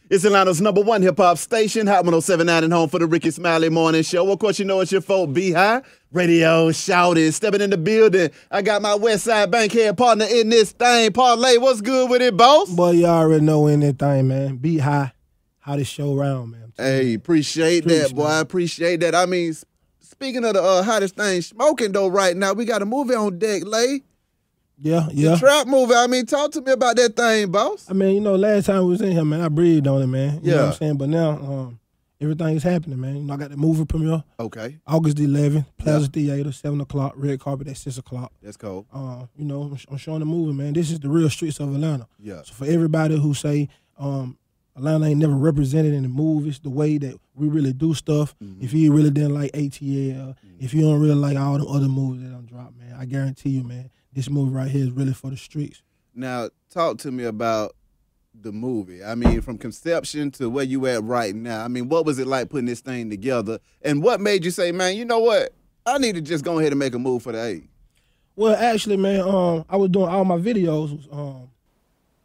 It's Atlanta's #1 hip-hop station, Hot 107.9 and home for the Ricky Smiley Morning Show. Of course, you know it's your folk, B-High. Radio shouting, stepping in the building. I got my West Side Bankhead partner in this thing. Parlay, what's good with it, boss? Boy, you already know anything, man. B-High, how this show round, man. Hey, appreciate that, boy. I appreciate that. I mean, speaking of the hottest thing smoking, though, right now, we got a movie on deck, Lay. Yeah. The trap movie. I mean, talk to me about that thing, boss. I mean, you know, last time we was in here, man, I breathed on it, man. You know what I'm Yeah. saying? But now, everything is happening, man. You know, I got the movie premiere. Okay. August the 11th, Plaza Theater, 7 o'clock, red carpet at 6 o'clock. That's cool. You know, I'm showing the movie, man. This is the real streets of Atlanta. Yeah. So for everybody who say Atlanta ain't never represented in the movies the way that we really do stuff, if you really didn't like ATL, if you don't really like all the other movies that done dropped, man, I guarantee you, man, this movie right here is really for the streets. Now, talk to me about the movie. I mean, from conception to where you at right now. I mean, what was it like putting this thing together? And what made you say, man, you know what? I need to just go ahead and make a move for the A. Well, actually, man, I was doing all my videos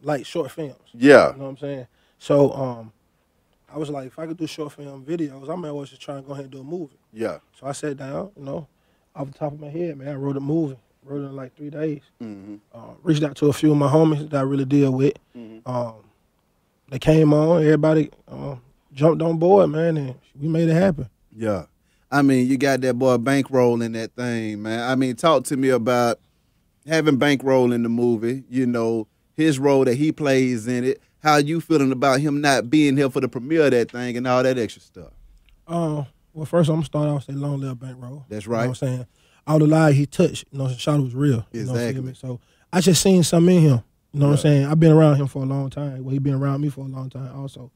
like short films. Yeah. You know what I'm saying? So I was like, if I could do short film videos, I might as well just try and go ahead and do a movie. Yeah. So I sat down, you know, off the top of my head, man, I wrote a movie. Wrote it in like 3 days. Reached out to a few of my homies that I really deal with. They came on, everybody jumped on board, man, and we made it happen. Yeah. I mean, you got that boy Bankroll in that thing, man. I mean, talk to me about having Bankroll in the movie, you know, his role that he plays in it. How you feeling about him not being here for the premiere of that thing and all that extra stuff? Well, first I'm going to start off and say long live Bankroll. That's right. You know what I'm saying? All the lives he touched, you know, Shawty was real. You Exactly. know, so I just seen something in him. You know what I'm saying? I've been around him for a long time. Well, he been around me for a long time also.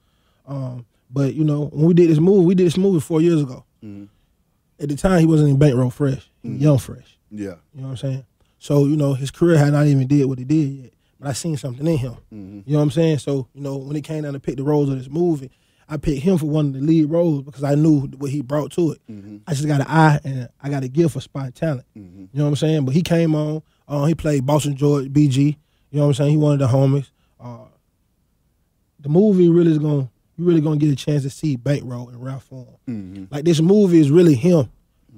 But, you know, when we did this movie 4 years ago. At the time, he wasn't in Bankroll Fresh. He was Young Fresh. Yeah. You know what I'm saying? So, you know, his career had not even did what he did yet. But I seen something in him. You know what I'm saying? So, you know, when it came down to pick the roles of this movie, I picked him for one of the lead roles because I knew what he brought to it. I just got an eye and I got a gift for spotting talent. You know what I'm saying? But he came on. He played Boston George, BG. You know what I'm saying? He one of the homies. The movie really is you really gonna get a chance to see Bankroll in rap form. Like this movie is really him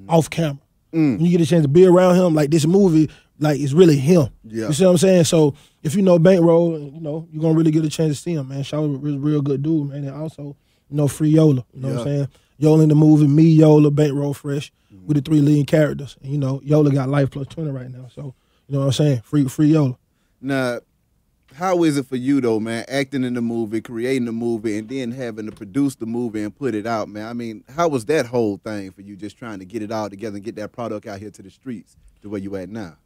off camera. When you get a chance to be around him, like this movie, like it's really him. Yeah. You see what I'm saying? So if you know Bankroll, you know, you're gonna really get a chance to see him, man. Shawty was a real good dude, man. And also, you know, free Yola. You know what I'm saying? Yola in the movie, me, Yola, Bankroll Fresh, with the 3 leading characters. And you know, Yola got life plus 20 right now. So, you know what I'm saying? Free Yola. Now, how is it for you, though, man, acting in the movie, creating the movie, and then having to produce the movie and put it out, man? I mean, how was that whole thing for you, just trying to get it all together and get that product out here to the streets to where you at now?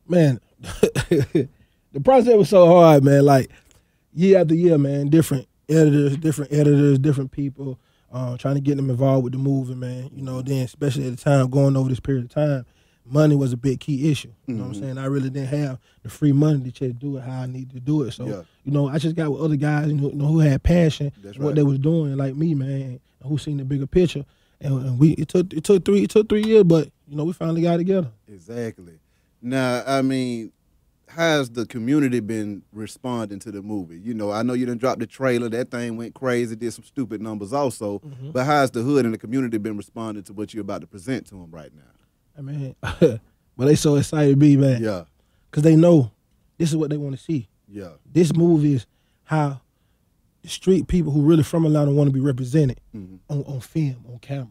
Man, the process was so hard, man. Like, year after year, man, different editors, different people, trying to get them involved with the movie, man. You know, then especially at the time, going over this period of time, money was a big key issue. You know what I'm saying? I really didn't have the free money to just do it how I needed to do it. So, you know, I just got with other guys who had passion in what they was doing, like me, man, who seen the bigger picture. And it took 3 years, but, you know, we finally got together. Exactly. Now, I mean, how's the community been responding to the movie? You know, I know you done dropped the trailer. That thing went crazy, did some stupid numbers also. But how's the hood and the community been responding to what you're about to present to them right now? I mean, but they so excited to be, man. Yeah. Because they know this is what they want to see. Yeah. This movie is how the street people who really from Atlanta want to be represented on film, on camera.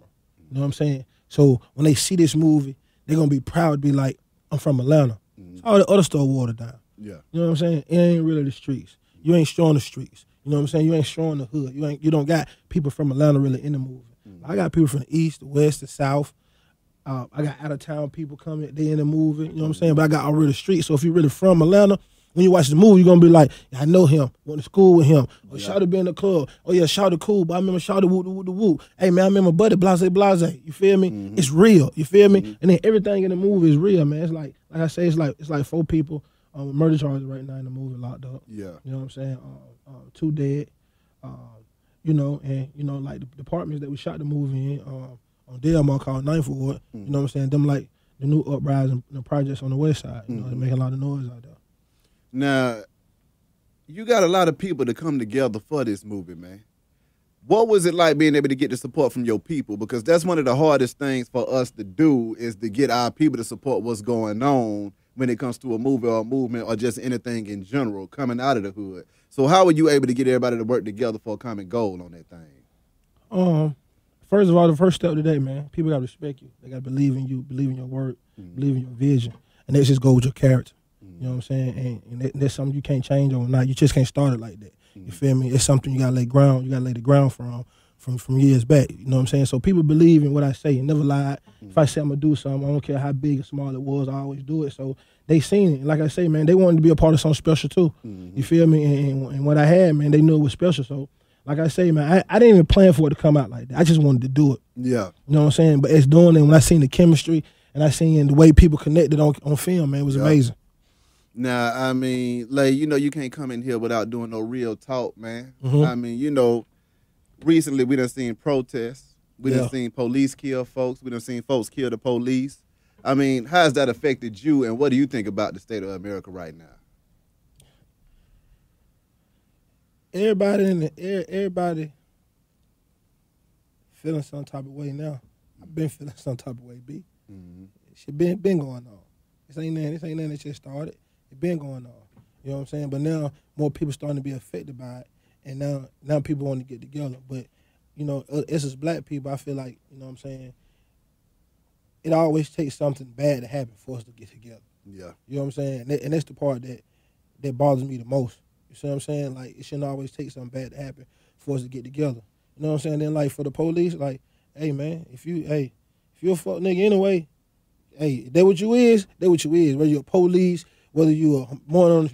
You know what I'm saying? So when they see this movie, they're going to be proud to be like, I'm from Atlanta. All the other stuff watered down. Yeah. You know what I'm saying? It ain't really the streets. You ain't showing the streets. You know what I'm saying? You ain't showing the hood. You don't got people from Atlanta really in the movie. I got people from the east, the west, the south. I got out of town people coming. They in the movie. You know what I'm saying? But I got all the streets. So if you're really from Atlanta, when you watch the movie, you're gonna be like, I know him. Went to school with him. Or Shawty been in the club. Oh yeah, Shawty cool. But I remember Shawty whoop. Hey man, I remember Buddy blase. You feel me? It's real. You feel me? And then everything in the movie is real, man. It's like I say, it's like 4 people murder charges right now in the movie locked up. Yeah. You know what I'm saying? 2 dead. You know, and you know, like the departments that we shot the movie in on Delmar called 9th Ward. You know what I'm saying? Them like the new uprising the projects on the west side. You know, they make a lot of noise out there. Now, you got a lot of people to come together for this movie, man. What was it like being able to get the support from your people? Because that's one of the hardest things for us to do is to get our people to support what's going on when it comes to a movie or a movement or just anything in general coming out of the hood. So how were you able to get everybody to work together for a common goal on that thing? First of all, the first step today, man, people got to respect you. They got to believe in you, believe in your work, believe in your vision. And that just goes with your character. You know what I'm saying? And that's something you can't change overnight. You just can't start it like that. You feel me? It's something you gotta lay the ground from years back. You know what I'm saying? So people believe in what I say. Never lied. If I say I'm gonna do something, I don't care how big or small it was, I always do it. So they seen it. And like I say, man, they wanted to be a part of something special too. You feel me? And what I had, man, they knew it was special. So like I say, man, I didn't even plan for it to come out like that. I just wanted to do it. Yeah. You know what I'm saying? But it's doing it when I seen the chemistry and I seen the way people connected on film, man, it was amazing. Now, I mean, like, you know, you can't come in here without doing no real talk, man. I mean, you know, recently we done seen protests. We done seen police kill folks. We done seen folks kill the police. I mean, how has that affected you, and what do you think about the state of America right now? Everybody feeling some type of way now. I've been feeling some type of way, B. Shit been going on. This ain't nothing that just started. It been going on. You know what I'm saying? But now more people starting to be affected by it, and now people want to get together. But you know, us as black people, I feel like, you know what I'm saying, it always takes something bad to happen for us to get together. Yeah. You know what I'm saying? And that's the part that bothers me the most. You see what I'm saying? Like, it shouldn't always take something bad to happen for us to get together. You know what I'm saying? Then, like, for the police, like, hey, man, if you're a fuck nigga anyway, hey, that what you is, that what you is. Whether you're a police, whether you're a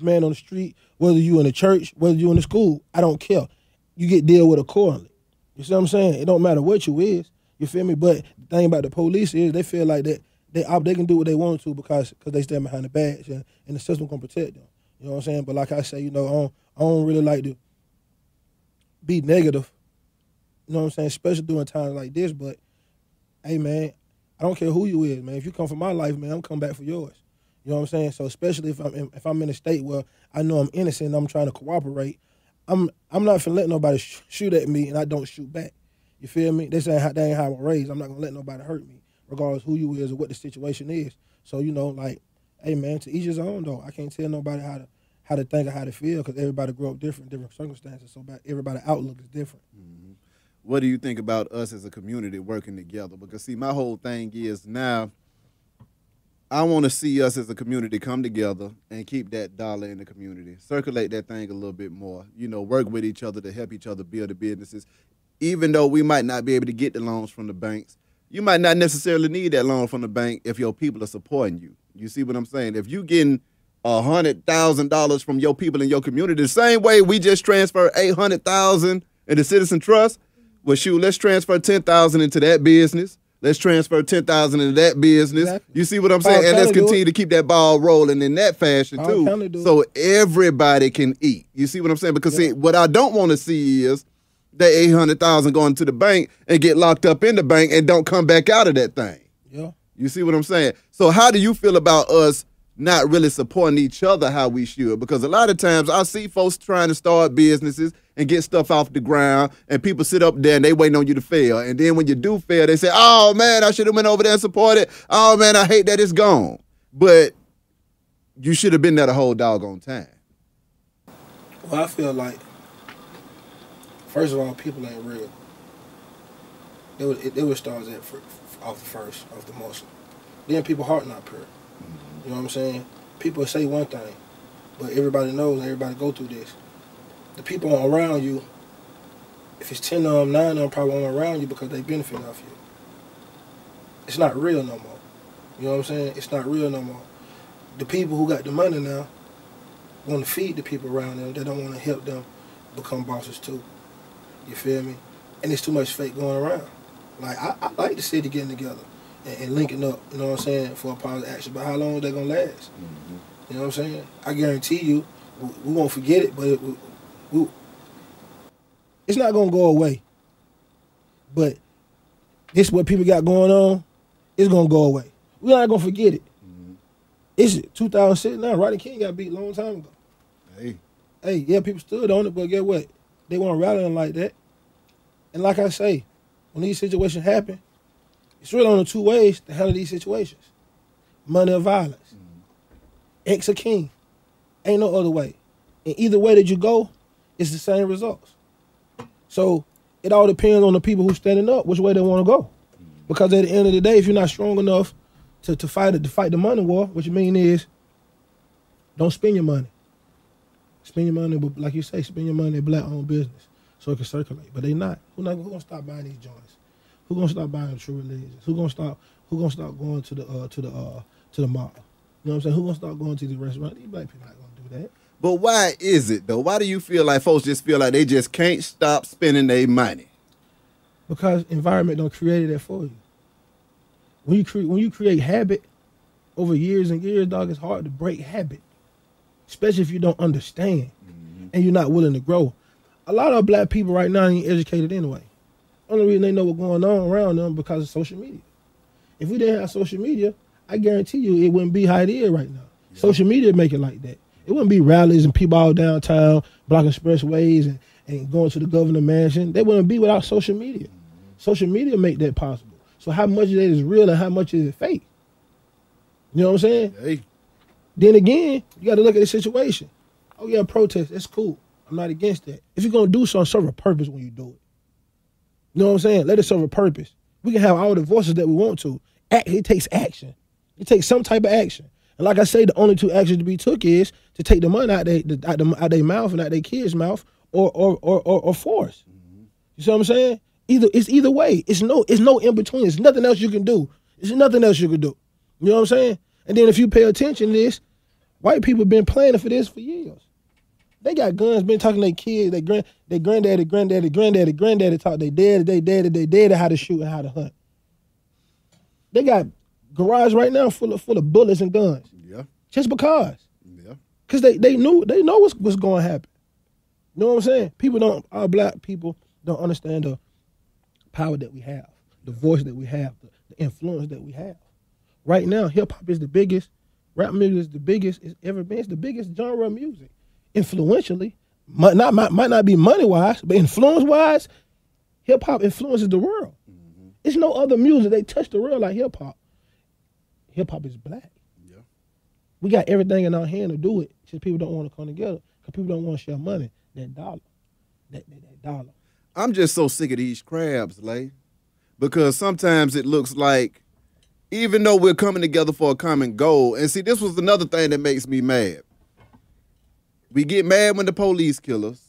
man on the street, whether you in the church, whether you in the school, I don't care. You get dealt with accordingly. You see what I'm saying? It don't matter what you is. You feel me? But the thing about the police is they feel like that they can do what they want to because they stand behind the badge and the system can protect them. You know what I'm saying? But like I say, you know, I don't really like to be negative. You know what I'm saying? Especially during times like this. But hey, man, I don't care who you is, man. If you come for my life, man, I'm coming back for yours. You know what I'm saying? So especially if I'm in a state where I know I'm innocent and I'm trying to cooperate, I'm not finna let nobody shoot at me and I don't shoot back. You feel me? That ain't how I'm raised. I'm not gonna let nobody hurt me, regardless who you is or what the situation is. So, you know, like, hey, man, to each his own, though. I can't tell nobody how to think or how to feel because everybody grew up different circumstances. So everybody's outlook is different. What do you think about us as a community working together? Because, see, my whole thing is now I want to see us as a community come together and keep that dollar in the community, circulate that thing a little bit more, you know, work with each other to help each other build the businesses. Even though we might not be able to get the loans from the banks, you might not necessarily need that loan from the bank if your people are supporting you. You see what I'm saying? If you getting $100,000 from your people in your community, the same way we just transfer $800,000 into Citizen Trust, well, shoot, let's transfer $10,000 into that business. Let's transfer $10,000 into that business. Exactly. You see what I'm saying? And let's continue to keep that ball rolling in that fashion too, so everybody can eat. You see what I'm saying? Because see, what I don't want to see is that $800,000 going to the bank and get locked up in the bank and don't come back out of that thing. Yeah. You see what I'm saying? So how do you feel about us not really supporting each other how we should? Because a lot of times I see folks trying to start businesses and get stuff off the ground, and people sit up there and they waiting on you to fail. And then when you do fail, they say, oh, man, I should have went over there and supported. Oh, man, I hate that it's gone. But you should have been there the whole doggone time. Well, I feel like, first of all, people ain't real. They would start off the most. Then people heart not pure. You know what I'm saying? People say one thing, but everybody knows, everybody go through this. The people around you, if it's 10 of them, 9 of them probably aren't around you because they benefit off you. It's not real no more. You know what I'm saying? It's not real no more. The people who got the money now want to feed the people around them. They don't want to help them become bosses too. You feel me? And it's too much fake going around. Like, I like the city getting together and linking up, you know what I'm saying, for a positive action. But how long are they going to last? You know what I'm saying? I guarantee you, we won't forget it, but it's not going to go away. But this what people got going on, it's going to go away. We're not going to forget it. It's 2006 now. Rodney King got beat a long time ago. Hey, yeah, people stood on it, but get what? They weren't rallying like that. And like I say, when these situations happen, it's really only two ways to handle these situations. Money or violence. Ex or king. Ain't no other way. And either way that you go, it's the same results. So it all depends on the people who's standing up, which way they want to go. Because at the end of the day, if you're not strong enough to fight the money war, what you mean is, don't spend your money. Spend your money, like you say, spend your money in black-owned business so it can circulate. But they not. Who gonna stop buying these joints? Who gonna stop buying the true religions? Who gonna stop going to the mall? You know what I'm saying? Who gonna start going to the restaurant? These black people not gonna do that. But why is it though? Why do you feel like folks just feel like they just can't stop spending their money? Because environment don't create that for you. When you create habit over years and years, dog, it's hard to break habit. Especially if you don't understand and you're not willing to grow. A lot of black people right now ain't educated anyway. Only reason they know what's going on around them because of social media. If we didn't have social media, I guarantee you it wouldn't be how it is right now. Yeah. Social media make it like that. It wouldn't be rallies and people all downtown blocking expressways and going to the governor mansion. They wouldn't be without social media. Social media make that possible. So how much of that is real and how much is it fake? You know what I'm saying? Hey. Then again, you got to look at the situation. Oh yeah, protest, that's cool. I'm not against that. If you're going to do something, serve a purpose when you do it. You know what I'm saying? Let it serve a purpose. We can have all the voices that we want to. It takes action. It takes some type of action. And like I say, the only two actions to be took is to take the money out their mouth and out their kids' mouth or force. You see what I'm saying? It's either way. It's no in between. There's nothing else you can do. There's nothing else you can do. You know what I'm saying? And then if you pay attention to this, white people been planning for this for years. They got guns, been talking to their kids, their granddaddy taught their daddy how to shoot and how to hunt. They got garage right now full of bullets and guns. Yeah. Just because. Yeah. Because they know what's going to happen. You know what I'm saying? Our black people don't understand the power that we have, the voice that we have, the influence that we have. Right now, hip hop is the biggest, rap music is the biggest it's ever been. It's the biggest genre of music. Influentially, might not be money wise, but influence wise, hip hop influences the world. Mm-hmm. It's no other music they touch the world like hip hop. Hip hop is black. Yeah. We got everything in our hand to do it. Just people don't want to come together because people don't want to share money. That dollar. That dollar. I'm just so sick of these crabs, Lay. Because sometimes it looks like, even though we're coming together for a common goal, and see, this was another thing that makes me mad. We get mad when the police kill us.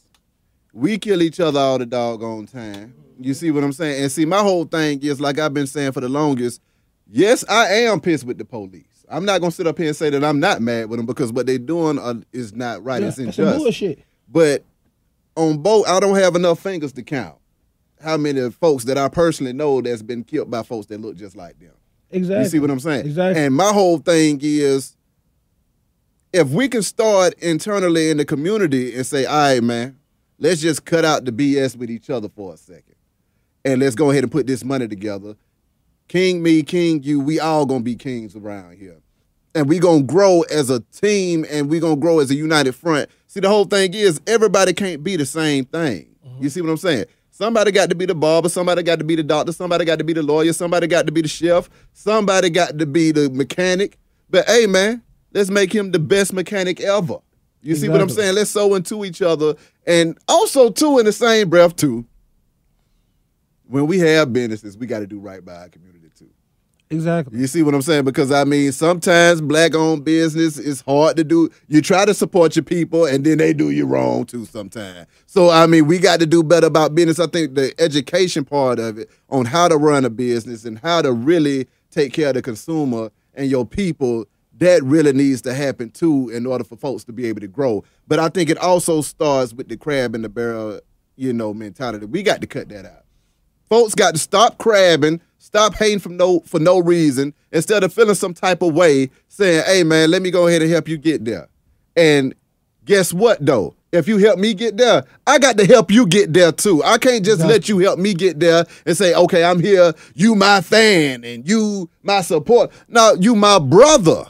We kill each other all the doggone time. You see what I'm saying? And see, my whole thing is, like I've been saying for the longest, yes, I am pissed with the police. I'm not going to sit up here and say that I'm not mad with them because what they're doing is not right. Yeah, it's unjust. That's some bullshit. But on both, I don't have enough fingers to count how many folks that I personally know that's been killed by folks that look just like them. Exactly. You see what I'm saying? Exactly. And my whole thing is, if we can start internally in the community and say, all right, man, let's just cut out the BS with each other for a second. And let's go ahead and put this money together. King me, king you, we all going to be kings around here. And we going to grow as a team and we going to grow as a united front. See, the whole thing is everybody can't be the same thing. Mm-hmm. You see what I'm saying? Somebody got to be the barber, somebody got to be the doctor, somebody got to be the lawyer, somebody got to be the chef, somebody got to be the mechanic. But hey, man, let's make him the best mechanic ever. You see what I'm saying? Let's sow into each other. And also, too, in the same breath, too, when we have businesses, we got to do right by our community, too. Exactly. You see what I'm saying? Because, I mean, sometimes black-owned business is hard to do. You try to support your people, and then they do you wrong, too, sometimes. So, I mean, we got to do better about business. I think the education part of it on how to run a business and how to really take care of the consumer and your people, that really needs to happen, too, in order for folks to be able to grow. But I think it also starts with the crab in the barrel, mentality. We got to cut that out. Folks got to stop crabbing, stop hating for no reason, instead of feeling some type of way, saying, hey, man, let me go ahead and help you get there. And guess what, though? If you help me get there, I got to help you get there, too. I can't just let you help me get there and say, okay, I'm here, you my fan, and you my support. No, you my brother.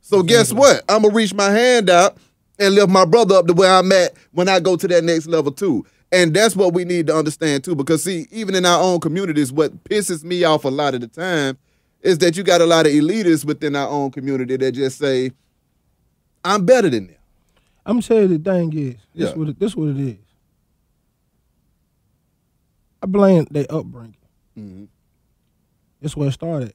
So guess what? I'm going to reach my hand out and lift my brother up to where I'm at when I go to that next level, too. And that's what we need to understand too, because see, even in our own communities, what pisses me off a lot of the time is that you got a lot of elitists within our own community that just say, I'm better than them. I'm gonna tell you the thing is, this what it is. I blame their upbringing. Mm-hmm. That's where it started.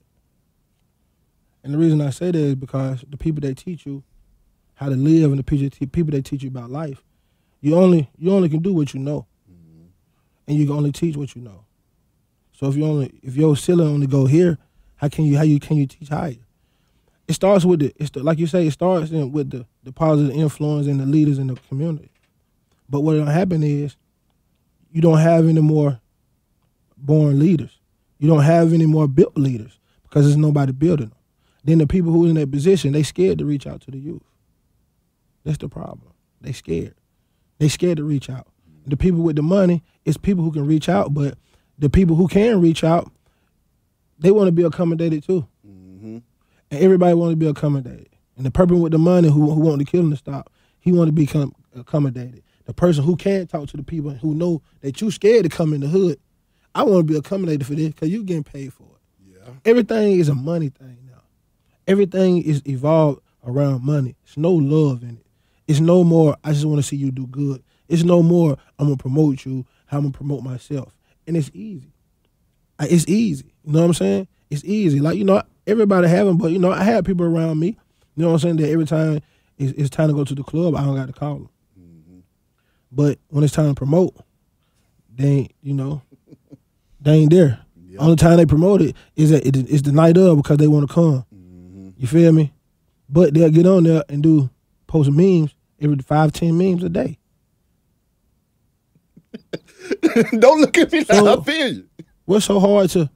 And the reason I say that is because the people that teach you how to live and the people that teach you about life, you only can do what you know. Mm-hmm. And you can only teach what you know. So if your ceiling only go here, how can you teach higher? It starts with like you say, it starts with the positive influence and the leaders in the community. But what'll happen is you don't have any more born leaders. You don't have any more built leaders because there's nobody building them. Then the people who are in that position, they scared to reach out to the youth. That's the problem. They scared. They scared to reach out. The people with the money, it's people who can reach out, but the people who can reach out, they want to be accommodated too. Mm-hmm. And everybody want to be accommodated. And the person with the money who want the killing to stop, he want to be accommodated. The person who can talk to the people who know that you scared to come in the hood, I want to be accommodated for this because you getting paid for it. Yeah. Everything is a money thing now. Everything is evolved around money. There's no love in it. It's no more, I just want to see you do good. It's no more, I'm going to promote you, how I'm going to promote myself. And it's easy. It's easy. You know what I'm saying? It's easy. Like, everybody have them, but, I have people around me, you know what I'm saying, that every time it's time to go to the club, I don't got to call them. Mm-hmm. But when it's time to promote, they ain't there. Yep. Only time they promote it is that it's the night of because they want to come. Mm-hmm. You feel me? But they'll get on there and post memes every 5-10 memes a day. Don't look at me like I feel you. What's so hard to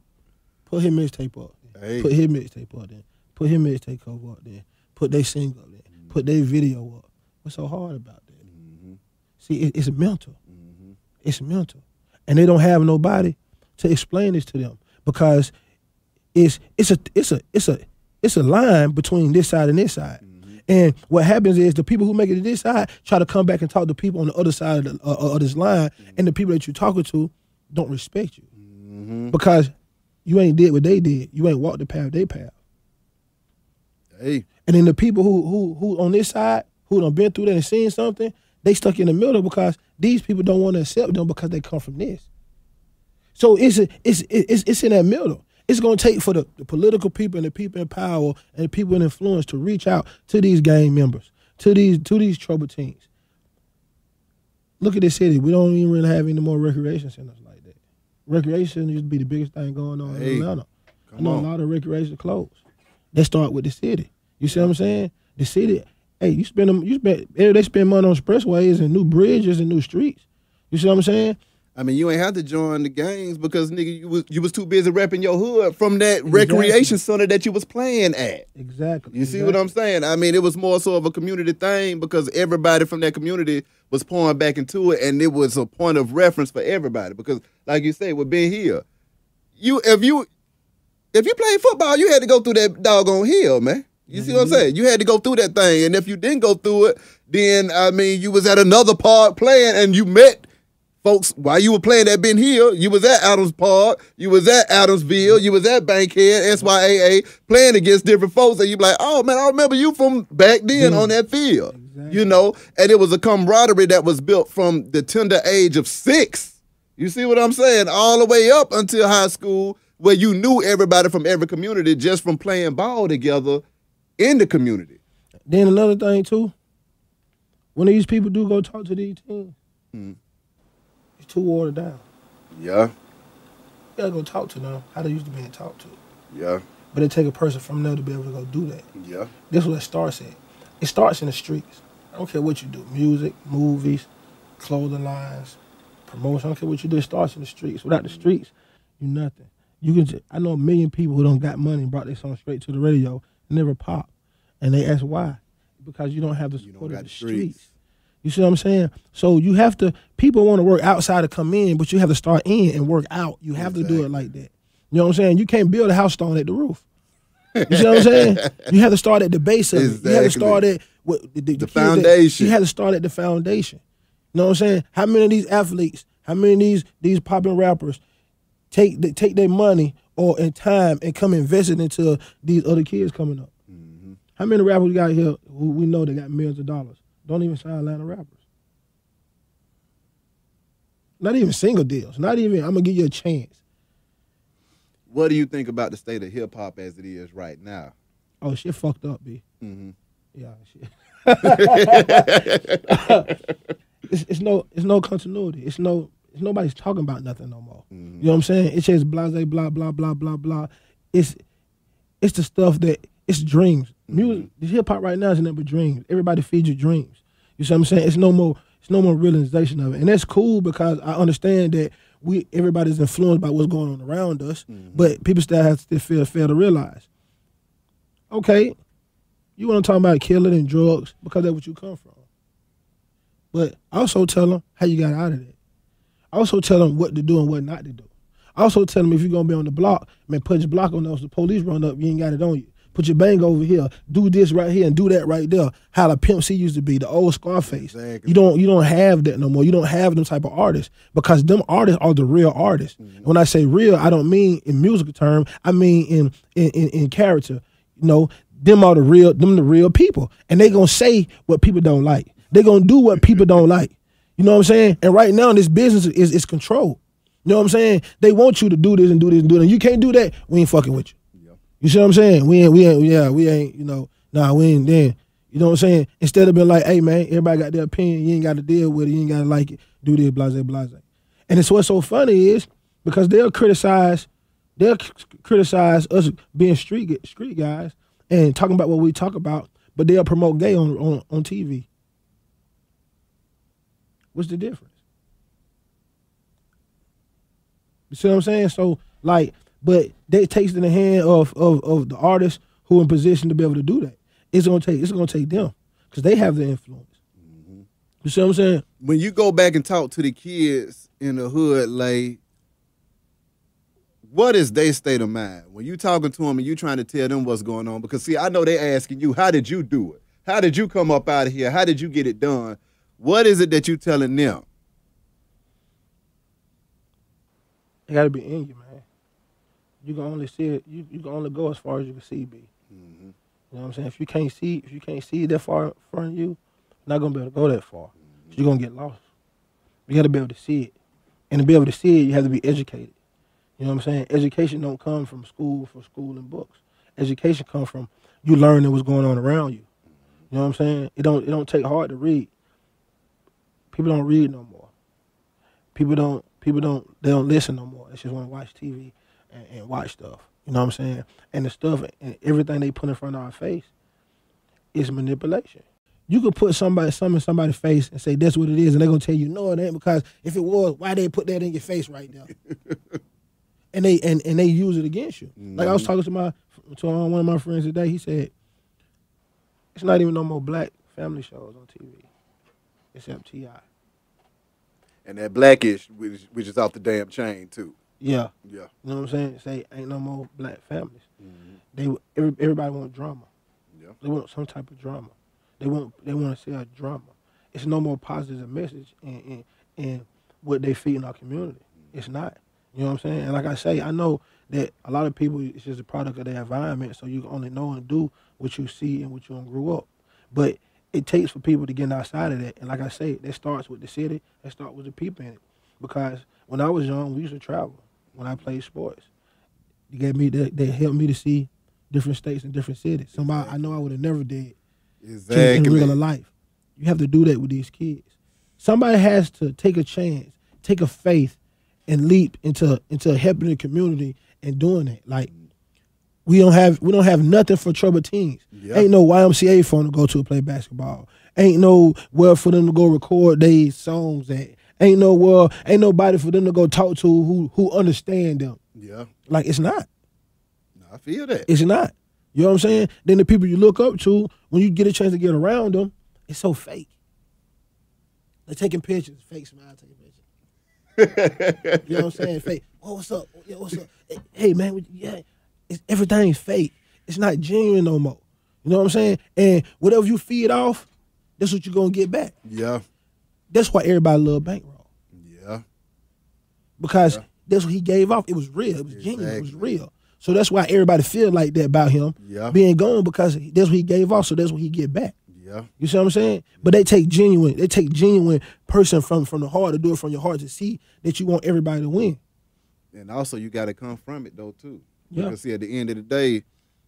put his mixtape up? Hey. Put his mixtape up there. Put his mixtape cover up there. Put their single up there. Mm-hmm. Put their video up. What's so hard about that? Mm-hmm. See, it's mental. Mm-hmm. It's mental. And they don't have nobody to explain this to them because it's a line between this side and this side. Mm-hmm. And what happens is the people who make it to this side try to come back and talk to people on the other side of this line, mm-hmm. and the people that you're talking to don't respect you. Mm-hmm. Because you ain't did what they did. You ain't walked the path they path. Hey. And then the people who on this side, who done been through that and seen something, they stuck in the middle because these people don't want to accept them because they come from this. So it's in that middle. It's going to take for the political people and the people in power and the people in influence to reach out to these gang members, to these troubled teens. Look at this city. We don't even really have any more recreation centers like that. Recreation used to be the biggest thing going on in Atlanta. I know a lot of recreation closed. They start with the city. You see what I'm saying? The city, hey, they spend money on expressways and new bridges and new streets. You see what I'm saying? I mean, you ain't have to join the gangs because, nigga, you was too busy repping your hood from that recreation center that you was playing at. Exactly. You see what I'm saying? I mean, it was more so of a community thing because everybody from that community was pouring back into it, and it was a point of reference for everybody. Because, like you say, with being here, if you played football, you had to go through that doggone hill, man. You see what I'm saying? You had to go through that thing, and if you didn't go through it, then, I mean, you was at another park playing, and you met folks, while you were playing at Ben Hill, you was at Adams Park, you was at Adamsville, you was at Bankhead, SYAA, playing against different folks, and you be like, oh, man, I remember you from back then on that field. Exactly. And it was a camaraderie that was built from the tender age of 6. You see what I'm saying? All the way up until high school, where you knew everybody from every community just from playing ball together in the community. Then another thing, too, when these people do go talk to these teams, too watered down. Yeah. You gotta go talk to them how they used to be talked to. Yeah. But it take a person from there to be able to go do that. Yeah. This is what it starts at. It starts in the streets. I don't care what you do. Music, movies, clothing lines, promotion. I don't care what you do. It starts in the streets. Without the streets, you nothing. I know a million people who don't got money and brought their song straight to the radio and never pop. And they ask why. Because you don't have the support of the streets. You see what I'm saying? So people want to work outside to come in, but you have to start in and work out. You have to do it like that. You know what I'm saying? You can't build a house starting at the roof. You see what I'm saying? You have to start at the base of it. You have to start at the foundation. You have to start at the foundation. You know what I'm saying? How many of these athletes How many of these popping rappers take their money or in time and come invest it into these other kids coming up? Mm-hmm. How many rappers we got here who we know they got millions of dollars? Don't even sign Atlanta rappers. Not even single deals. Not even, I'm going to give you a chance. What do you think about the state of hip-hop as it is right now? Oh, shit fucked up, B. Mm-hmm. Yeah, shit. it's no continuity. It's nobody's talking about nothing no more. Mm-hmm. You know what I'm saying? It's just blase, blah, blah, blah, blah, blah. It's the stuff that, it's dreams. Mm-hmm. Music, hip hop right now is nothing but dreams. Everybody feeds you dreams. You see what I'm saying? It's no more realization of it. And that's cool because I understand that everybody's influenced by what's going on around us, mm-hmm. but people still have to fail to realize. Okay, you want to talk about killing and drugs because that's what you come from. But also tell them how you got out of that. Also tell them what to do and what not to do. Also tell them if you're going to be on the block, man, put your block on those. The police run up, you ain't got it on you. Put your bang over here. Do this right here and do that right there. How the Pimp C used to be, the old Scarface. Exactly. You don't have that no more. You don't have them type of artists because them artists are the real artists. Mm-hmm. When I say real, I don't mean in musical term. I mean in character. You know, them the real people, and they gonna say what people don't like. They gonna do what people don't like. You know what I'm saying? And right now, this business is controlled. You know what I'm saying? They want you to do this and do this and do that. And you can't do that. We ain't fucking with you. You see what I'm saying? We ain't, you know, we ain't then. You know what I'm saying? Instead of being like, hey, man, everybody got their opinion. You ain't got to deal with it. You ain't got to like it. Do this, blase, blase. And it's what's so funny is because they'll criticize us being street guys and talking about what we talk about, but they'll promote gay on TV. What's the difference? You see what I'm saying? So, like, but that takes it in the hand of the artists who are in position to be able to do that. It's gonna take them because they have the influence. Mm-hmm. You see what I'm saying? When you go back and talk to the kids in the hood, like, what is their state of mind when you talking to them and you trying to tell them what's going on? Because see, I know they asking you, how did you do it? How did you come up out of here? How did you get it done? What is it that you telling them? It got to be in you, man. You can only see it. You can only go as far as you can see, B. Mm-hmm. You know what I'm saying? If you can't see that far in front of you, you're not gonna be able to go that far. Mm-hmm. So you're gonna get lost. You got to be able to see it, and to be able to see it, you have to be educated. You know what I'm saying? Education don't come from school and books. Education comes from you learning what's going on around you. You know what I'm saying? It don't take hard to read. People don't read no more. People don't listen no more. They just want to watch TV and watch stuff. You know what I'm saying? And the stuff and everything they put in front of our face is manipulation. You could put something in somebody's face and say that's what it is, and they're gonna tell you no, it ain't, because if it was, why they put that in your face right now? and they use it against you. Mm-hmm. Like I was talking to one of my friends today. He said it's not even no more black family shows on TV, except T.I. And that Blackish, which is off the damn chain too. Yeah. Yeah. You know what I'm saying? Say ain't no more black families. Mm-hmm. Everybody want drama. Yeah. They want some type of drama. They want to see a drama. It's no more positive message in what they feed in our community. Mm-hmm. It's not. You know what I'm saying? And like I say, I know that a lot of people, it's just a product of their environment, so you can only know and do what you see and what you grew up. But it takes for people to get outside of that. And like I say, that starts with the city. That starts with the people in it. Because when I was young, we used to travel when I played sports. They helped me to see different states and different cities. Somebody I know I would have never did in real life. You have to do that with these kids. Somebody has to take a chance, take a faith, and leap into helping the community and doing it. Like, we don't have nothing for troubled teens. Yep. Ain't no YMCA for them to go to play basketball. Ain't nowhere for them to go record their songs at. Ain't nobody for them to go talk to who understand them. Yeah. Like, it's not. I feel that. It's not. You know what I'm saying? Then the people you look up to, when you get a chance to get around them, it's so fake. They're taking pictures. Fake smile, taking pictures. You know what I'm saying? Fake. Oh, what's up? Yeah, what's up? Hey, man, yeah. Everything's fake. It's not genuine no more. You know what I'm saying? And whatever you feed off, that's what you're going to get back. Yeah. That's why everybody love Bankroll. Yeah. because that's what he gave off. It was real. It was genuine. It was real. So that's why everybody feel like that about him being gone, because that's what he gave off. So that's what he get back. Yeah. You see what I'm saying? But they take genuine person from the heart to do it from your heart to see that you want everybody to win. And also you got to come from it though too. Because see, at the end of the day,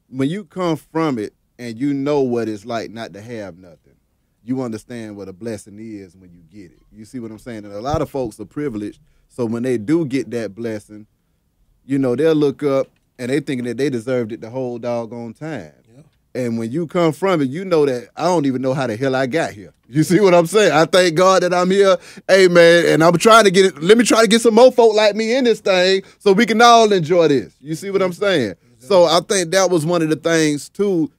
when you come from it and you know what it's like not to have nothing, you understand what a blessing is when you get it. You see what I'm saying? And a lot of folks are privileged, so when they do get that blessing, you know, they'll look up and they thinking that they deserved it the whole doggone time. Yeah. And when you come from it, you know that I don't even know how the hell I got here. You see what I'm saying? I thank God that I'm here. Hey, man, and I'm trying to get it. Let me try to get some more folk like me in this thing so we can all enjoy this. You see what I'm saying? Exactly. So I think that was one of the things, too.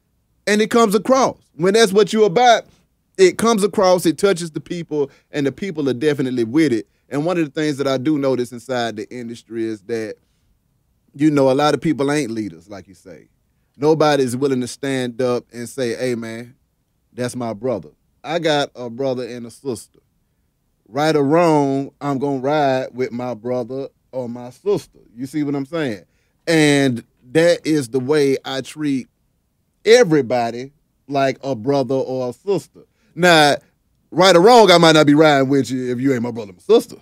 And it comes across. When that's what you're about, it comes across, it touches the people, and the people are definitely with it. And one of the things that I do notice inside the industry is that, you know, a lot of people ain't leaders, like you say. Nobody's willing to stand up and say, hey, man, that's my brother. I got a brother and a sister. Right or wrong, I'm going to ride with my brother or my sister. You see what I'm saying? And that is the way I treat everybody like a brother or a sister. Now, right or wrong, I might not be riding with you if you ain't my brother or my sister.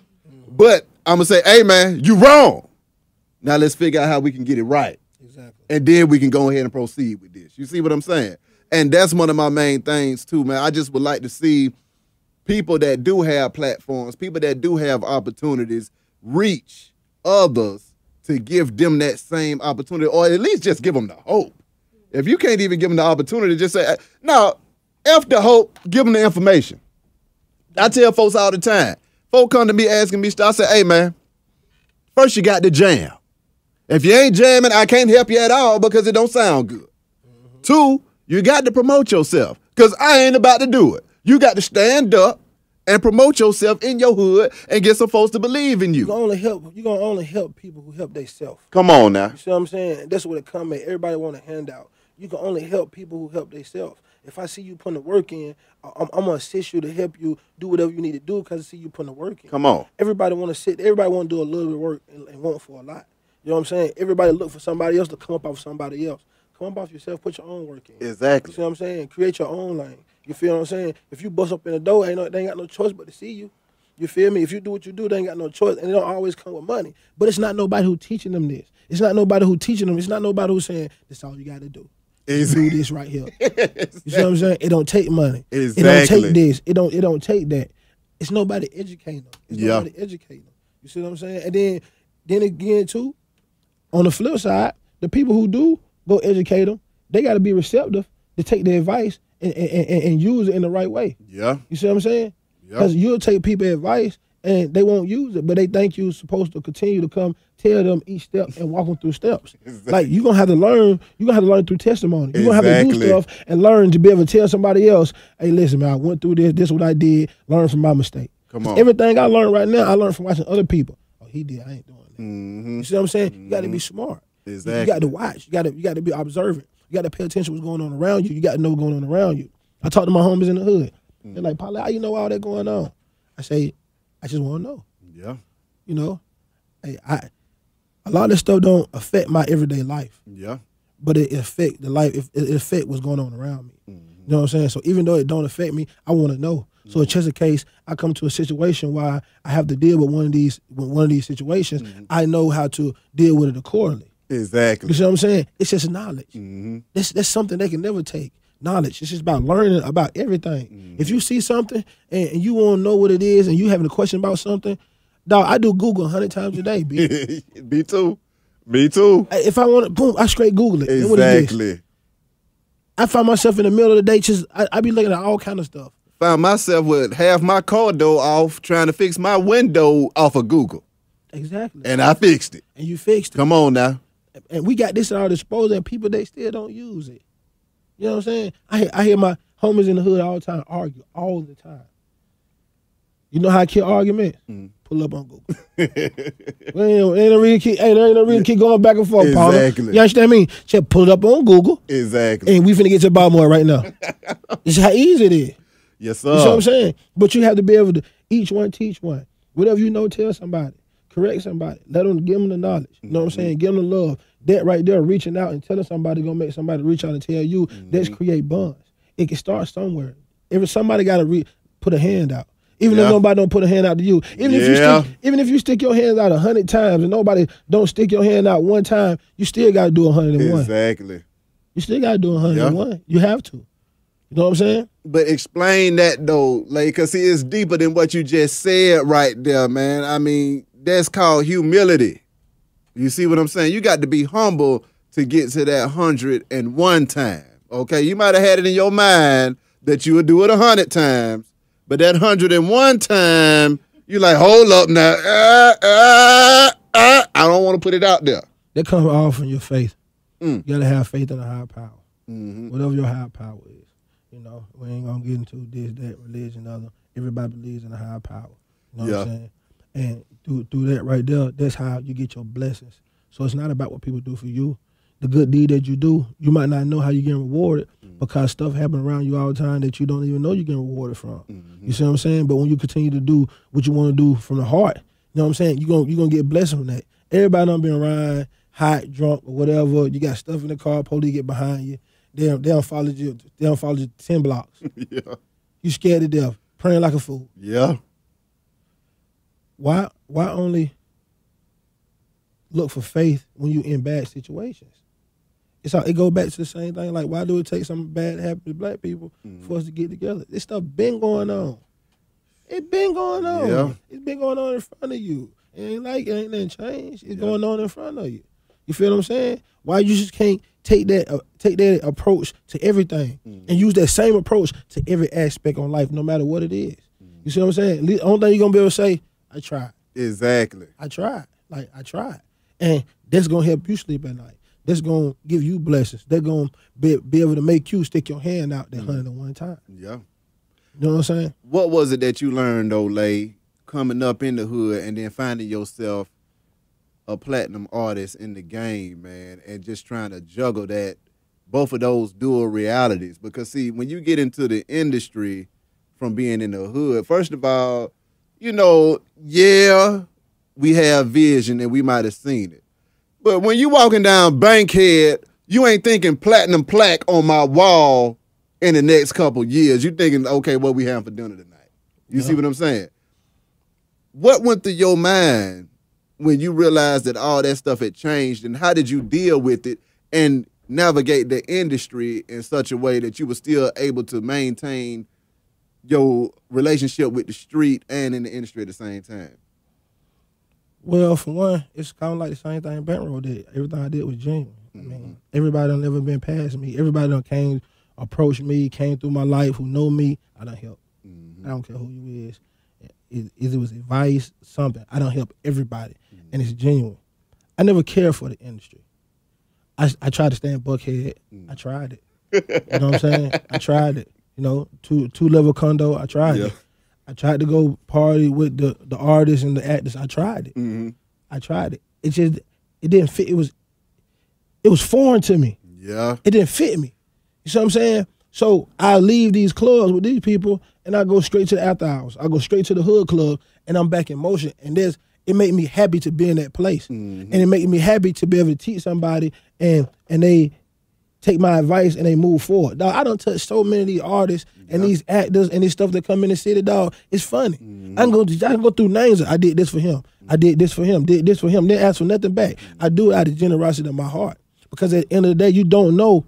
But I'm going to say, hey, man, you wrong. Now let's figure out how we can get it right. Exactly. And then we can go ahead and proceed with this. You see what I'm saying? And that's one of my main things too, man. I just would like to see people that do have platforms, people that do have opportunities, reach others to give them that same opportunity, or at least just give them the hope. If you can't even give them the opportunity, just say, no, F the hope, give them the information. I tell folks all the time. Folk come to me asking me stuff. I say, hey, man, first you got to jam. If you ain't jamming, I can't help you at all because it don't sound good. Mm-hmm. 2, you got to promote yourself because I ain't about to do it. You got to stand up and promote yourself in your hood and get some folks to believe in you. You're gonna only help people who help themselves. Come on now. You see what I'm saying? That's what it come at. Everybody want a handout. You can only help people who help themselves. If I see you putting the work in, I'm gonna assist you to help you do whatever you need to do because I see you putting the work in. Come on. Everybody want to do a little bit of work and want for a lot. You know what I'm saying? Everybody look for somebody else to come up off somebody else. Come up off yourself, put your own work in. Exactly. You see what I'm saying? Create your own lane. You feel what I'm saying? If you bust up in the door, they ain't got no choice but to see you. You feel me? If you do what you do, they ain't got no choice. And it don't always come with money. But it's not nobody who teaching them this. It's not nobody who teaching them. It's not nobody who's saying, this all you got to do. Exactly. Do this right here. Exactly. You see what I'm saying? It don't take money. Exactly. It don't take this. It don't take that. It's nobody educating them. It's nobody educating them. You see what I'm saying? And then again, too, on the flip side, the people who do go educate them, they got to be receptive to take their advice and use it in the right way. Yeah. You see what I'm saying? Because you'll take people's advice and they won't use it, but they think you're supposed to continue to come tell them each step and walk them through steps. Exactly. Like you're gonna have to learn through testimony. You're gonna have to do stuff and learn to be able to tell somebody else, hey, listen, man, I went through this is what I did, learn from my mistake. Come on. Everything I learned right now, I learned from watching other people. Oh, he did, I ain't doing that. Mm-hmm. You see what I'm saying? Mm-hmm. You gotta be smart. Exactly. You got to watch. You got to be observant. You got to pay attention to what's going on around you. You got to know what's going on around you. I talk to my homies in the hood. They're like, Parlay, how you know all that going on? I say, I just want to know. Yeah. You know, hey, a lot of this stuff don't affect my everyday life. Yeah. But it affect the life. It affect what's going on around me. Mm-hmm. You know what I'm saying? So even though it don't affect me, I want to know. Mm-hmm. So in just in case I come to a situation where I have to deal with one of these situations, mm-hmm. I know how to deal with it accordingly. Exactly. You see what I'm saying? It's just knowledge. Mm-hmm. That's something they can never take. Knowledge. It's just about learning about everything. Mm-hmm. If you see something and you want to know what it is and you having a question about something, dog, I do Google 100 times a day, B. Me too. Me too. If I want to, boom, I straight Google it. Exactly. I find myself in the middle of the day, I be looking at all kind of stuff. Found myself with half my car door off trying to fix my window off of Google. Exactly. And I fixed it. And you fixed it. Come on now. And we got this at our disposal, and people, they still don't use it. You know what I'm saying? I hear my homies in the hood all the time argue, all the time. You know how I kill arguments? Pull up on Google. Ain't no reason keep going back and forth, Paul. Exactly. You understand me? Just pull it up on Google. Exactly. And we finna get to Baltimore right now. This is how easy it is. Yes, sir. You know what I'm saying? But you have to be able to each one teach one. Whatever you know, tell somebody. correct somebody. Let them give them the knowledge. You know what I'm saying? Give them the love. That right there, reaching out and telling somebody gonna make somebody reach out and tell you. That's create bonds. It can start somewhere. If somebody gotta put a hand out. Even if nobody don't put a hand out to you. Even if you stick your hands out 100 times and nobody don't stick your hand out one time, you still gotta do 101. Exactly. You still gotta do 101. You have to. You know what I'm saying? But explain that though, like, because see, it's deeper than what you just said right there, man. I mean, that's called humility. You see what I'm saying? You got to be humble to get to that 101 time. Okay, you might have had it in your mind that you would do it 100 times, but that 101 time, you like, hold up now. I don't want to put it out there. That comes all from your faith. You gotta have faith in a higher power. Whatever your higher power is. You know, we ain't gonna get into this, that, religion, other. Everybody believes in a higher power. You know what I'm saying? And through that right there, that's how you get your blessings. So it's not about what people do for you. The good deed that you do, you might not know how you're getting rewarded because stuff happens around you all the time that you don't even know you're getting rewarded from. You see what I'm saying? But when you continue to do what you want to do from the heart, you know what I'm saying? You're gonna get blessed from that. Everybody done been around, hot, drunk, or whatever. You got stuff in the car, police get behind you. They don't follow you. They don't follow you 10 blocks. You scared to death, praying like a fool. Why only look for faith when you in bad situations? It goes back to the same thing. Like, why do it take something bad to happen to black people for us to get together? This stuff been going on. It been going on. It's been going on in front of you. It ain't nothing changed. It's going on in front of you. You feel what I'm saying? Why you just can't take that approach to everything and use that same approach to every aspect on life, no matter what it is. You see what I'm saying? The only thing you're gonna be able to say, I tried. Exactly. I tried. Like, I tried. And that's gonna help you sleep at night. That's gonna give you blessings. They're gonna be able to make you stick your hand out that 101 time. You know what I'm saying? What was it that you learned, though, Lay, coming up in the hood and then finding yourself a platinum artist in the game, man, and just trying to juggle both of those dual realities? Because, see, when you get into the industry from being in the hood, first of all, you know, we have vision and we might have seen it. But when you walking down Bankhead, you ain't thinking platinum plaque on my wall in the next couple years. You thinking, okay, what we having for dinner tonight? You see what I'm saying? What went through your mind when you realized that all that stuff had changed, and how did you deal with it and navigate the industry in such a way that you were still able to maintain your relationship with the street and in the industry at the same time? Well, for one, it's kind of like the same thing Bankroll did. Everything I did was genuine. I mean, everybody done never been past me. Everybody done approached me, came through my life, who know me. I done help. I don't care who you is. It was advice, something. I done help everybody, and it's genuine. I never cared for the industry. I tried to stay in Buckhead. I tried it. You know what I'm saying? I tried it. You know, two-level condo. I tried it. I tried to go party with the artists and the actors. I tried it. I tried it. It didn't fit. It was foreign to me. It didn't fit me. You see what I'm saying? So I leave these clubs with these people and I go straight to the after hours. I go straight to the hood club and I'm back in motion. And it made me happy to be in that place. And it made me happy to be able to teach somebody and they take my advice and they move forward. Dog, I done touched so many of these artists and these actors and these stuff that come in the city, dog. It's funny. I can go through names. I did this for him. I did this for him. Did this for him. Didn't ask for nothing back. I do it out of generosity of my heart. Because at the end of the day, you don't know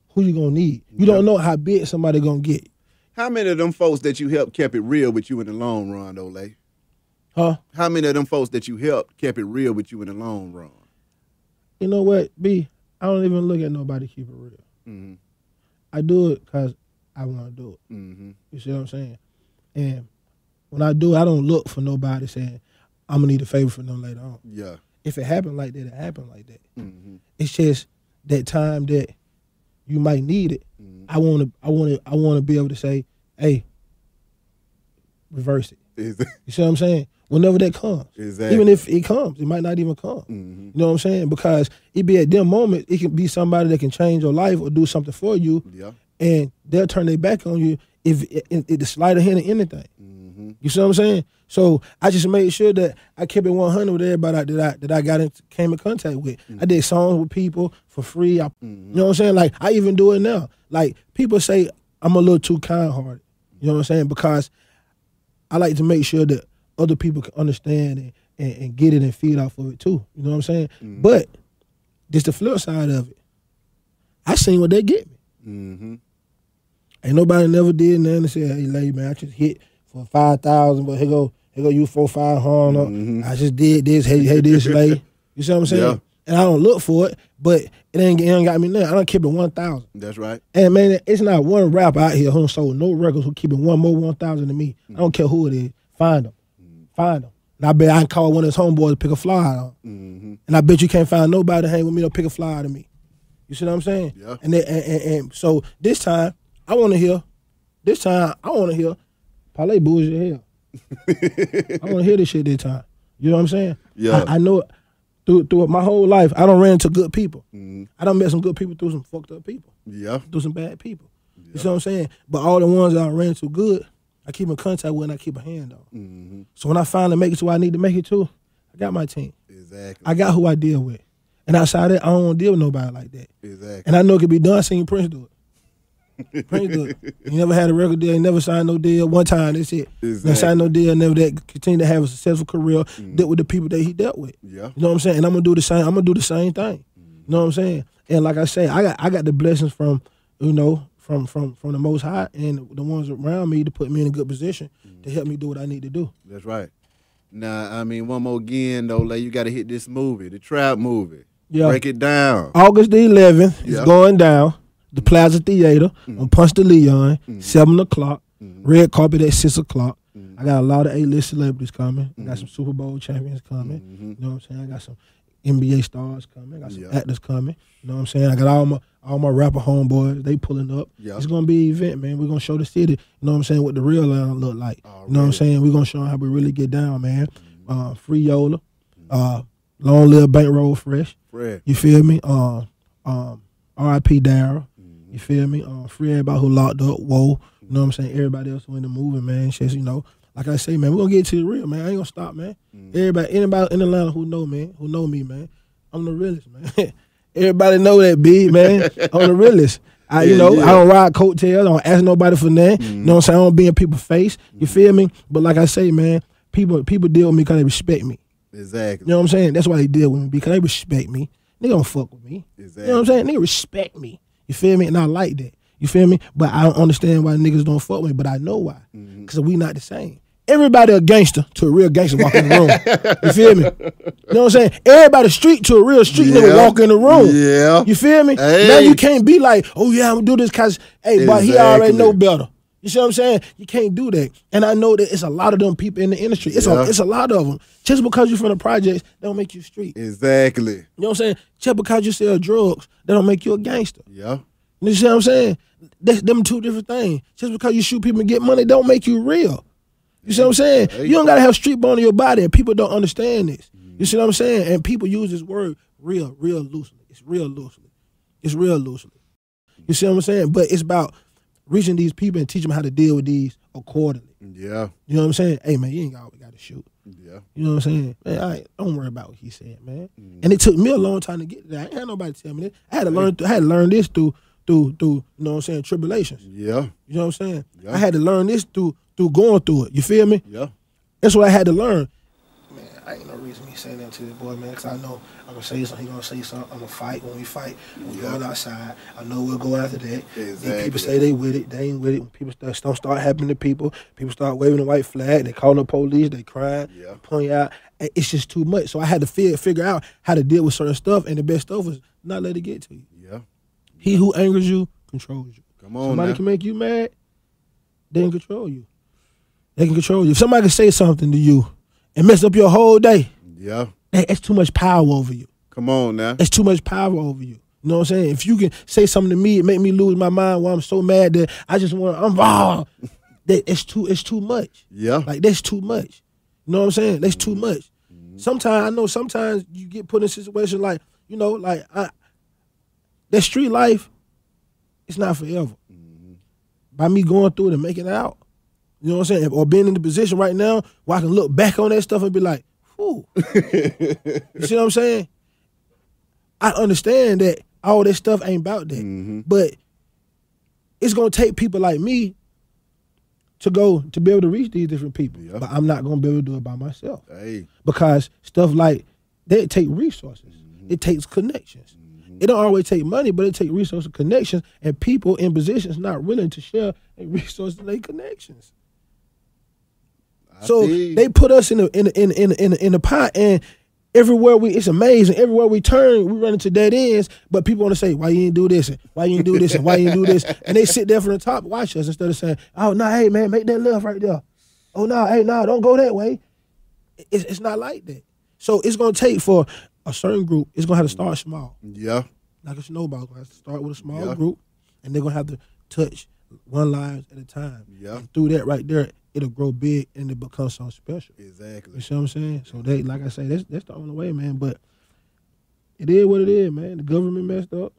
who you gonna need. You don't know how big somebody gonna get. How many of them folks that you helped kept it real with you in the long run, though, Lay? Huh? How many of them folks that you helped kept it real with you in the long run? You know what, B? I don't even look at nobody keep it real. I do it because I want to do it. You see what I'm saying? And when I do it, I don't look for nobody saying, I'm going to need a favor from them later on. If it happened like that, it happened like that. It's just that time that you might need it. I want to be able to say, hey, reverse it. You see what I'm saying? Whenever that comes. Even if it comes, it might not even come. You know what I'm saying? Because it be at them moment, it can be somebody that can change your life or do something for you, and they'll turn their back on you if the slight of hint of anything. You see what I'm saying? So I just made sure that I kept it 100 with everybody that I came in contact with. I did songs with people for free. You know what I'm saying? Like, I even do it now. Like, people say I'm a little too kind-hearted. You know what I'm saying? Because I like to make sure that other people can understand and get it and feed off of it too. You know what I'm saying? But this the flip side of it. I seen what they get me. Ain't nobody never did nothing and said, hey, lady, man, I just hit for 5,000, but here go you 4-500. I just did this, hey, this lady. You see what I'm saying? Yeah. And I don't look for it, but it ain't got me there. I don't keep it 1,000. That's right. And man, it's not one rapper out here who sold no records who keeping one more 1,000 than me. I don't care who it is. Find them. Find them. And I bet I can call one of his homeboys to pick a flyer on. And I bet you can't find nobody to hang with me to pick a flyer to me. You see what I'm saying? Yeah. And so this time, I want to hear Parlay bullshit hell. I want to hear this shit this time. You know what I'm saying? Yeah. I know it. Through my whole life, I done ran into good people. I done met some good people through some fucked up people. Yeah. Through some bad people. You see what I'm saying? But all the ones that I ran into good, I keep in contact with and I keep a hand on. So when I finally make it to where I need to make it to, I got my team. Exactly. I got who I deal with. And outside that, I don't want to deal with nobody like that. Exactly. And I know it can be done. I seen Prince do it. Prince do it. He never had a record deal. He never signed no deal. One time, that's it. Exactly. Never signed no deal. Never that. Continue to have a successful career. Dealt with the people that he dealt with. Yeah. You know what I'm saying? And I'm gonna do the same. I'm gonna do the same thing. You know what I'm saying? And like I say, I got the blessings from from the Most High and the ones around me to put me in a good position to help me do what I need to do. That's right. Now, I mean, one more again though, like you got to hit this movie, the Trap movie. Yeah. Break it down. August the 11th, it's Yeah. going down. The Plaza Theater on Punch de Leon, 7 o'clock. Red carpet at 6 o'clock. I got a lot of A-list celebrities coming. I got some Super Bowl champions coming. You know what I'm saying? I got some NBA stars coming. I got some actors coming. You know what I'm saying? I got all my rapper homeboys. They pulling up. Yeah. It's gonna be an event, man. We're gonna show the city. You know what I'm saying? What the real Atlanta look like. You know what I'm saying? We're gonna show them how we really get down, man. Free Yola. Long live Bankroll Fresh. Fred. You feel me? R.I.P. Darryl. You feel me? Free everybody who locked up. Whoa. You know what I'm saying? Everybody else who in the movie, man. Just, like I say, man, we're going to get to the real, man. I ain't going to stop, man. Anybody in Atlanta who know me, man, I'm the realest, man. Everybody know that, B, man. I'm the realest. I don't ride coattails. I don't ask nobody for nothing. You know what I'm saying? I don't be in people's face. You feel me? But like I say, man, people deal with me because they respect me. Exactly. You know what I'm saying? That's why they deal with me, because they respect me. They don't fuck with me. Exactly. You know what I'm saying? They respect me. You feel me? And I like that. You feel me? But I don't understand why niggas don't fuck with me, but I know why. Because we not the same. Everybody a gangster to a real gangster walk in the room. You feel me? You know what I'm saying? Everybody street to a real street nigga walk in the room. Yeah. You feel me? Hey. Now you can't be like, oh yeah, I'm gonna do this because, hey, but he already know better. You see what I'm saying? You can't do that. And I know that it's a lot of them people in the industry. It's a lot of them. Just because you're from the projects, that don't make you street. Exactly. You know what I'm saying? Just because you sell drugs, that don't make you a gangster. Yeah. You see what I'm saying? Them two different things. Just because you shoot people and get money, don't make you real. You see what I'm saying? You don't got to have street bone in your body, and people don't understand this. You see what I'm saying? And people use this word real loosely. It's real loosely. You see what I'm saying? But it's about reaching these people and teaching them how to deal with these accordingly. Yeah. You know what I'm saying? Hey, man, you ain't always got to shoot. Yeah. You know what I'm saying? Man, don't worry about what he said, man. And it took me a long time to get to that. I ain't had nobody tell me this. I had to learn this through, you know what I'm saying, tribulations. Yeah. You know what I'm saying? Yeah. I had to learn this through going through it. You feel me? Yeah. That's what I had to learn. Man, I ain't no reason me saying that to this boy, man, because I know I'm going to say something, he going to say something. I'm going to fight when we fight. When we go outside, I know we'll go after that. Exactly. People say they with it, they ain't with it. When people don't start happening to people start waving the white flag, they calling the police, they crying, they point out. It's just too much. So I had to figure out how to deal with certain stuff, and the best stuff was not let it get to you. Yeah. He who angers you controls you. Come on, Somebody now. can make you mad, they can control you. They can control you. If somebody can say something to you and mess up your whole day, Yeah. it's too much power over you. Come on now. It's too much power over you. You know what I'm saying? If you can say something to me and make me lose my mind while I'm so mad that I just want to, it's too much. Yeah. Like, that's too much. You know what I'm saying? That's too much. Sometimes you get put in situations like, that street life, it's not forever. By me going through it and making it out, You know what I'm saying? Or being in the position right now where I can look back on that stuff and be like, whew. You see what I'm saying? I understand that all that stuff ain't about that. But it's going to take people like me to be able to reach these different people. Yeah. But I'm not going to be able to do it by myself. Hey. Because stuff like that take resources. It takes connections. It don't always take money, but it takes resources, connections, and people in positions not willing to share their resources and their connections. So they put us in the pot, and everywhere it's amazing. Everywhere we turn, we run into dead ends. But people want to say, "Why you ain't do this? And why you ain't do this? And why you ain't do this?" And they sit there from the top, watch us instead of saying, "Oh no, hey man, make that left right there. Oh no, hey no, don't go that way." It's not like that. So it's gonna take for a certain group. It's gonna have to start small. Yeah. Like a snowball. It's gonna have to start with a small group, and they're gonna have to touch one lives at a time. Yeah. And through that right there, it'll grow big and it becomes something special. Exactly. You see what I'm saying? So they, like I say, that's the only way, man. But it is what it is, man. The government messed up.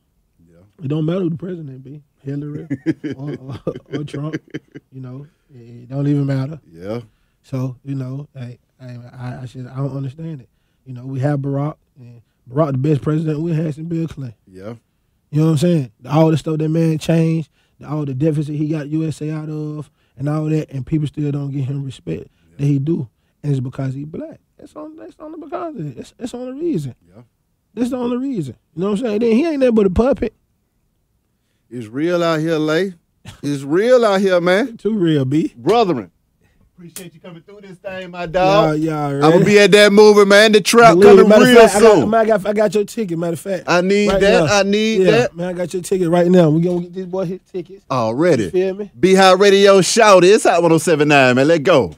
Yeah. It don't matter who the president be, Hillary or Trump. You know, it don't even matter. Yeah. So you know, I don't understand it. You know, we have Barack, and Barack the best president we had since Bill Clinton. Yeah. You know what I'm saying? All the stuff that man changed, all the deficit he got USA out of, and all that, and people still don't give him respect that he do. And it's because he black. That's only because of it. That's the only reason. Yeah. That's the only reason. You know what I'm saying? Then he ain't nothing but a puppet. It's real out here, Lay. It's real out here, man. Too real, B. Brethren. Appreciate you coming through this thing, my dog. Yeah, I'm going to be at that movie, man. The trap coming real soon. I got your ticket, matter of fact. I need right that. Now. I need that. Man, I got your ticket right now. We're going to get this boy his tickets. Already. You feel me? Be High Radio shout. It's Hot 107.9, man. Let go.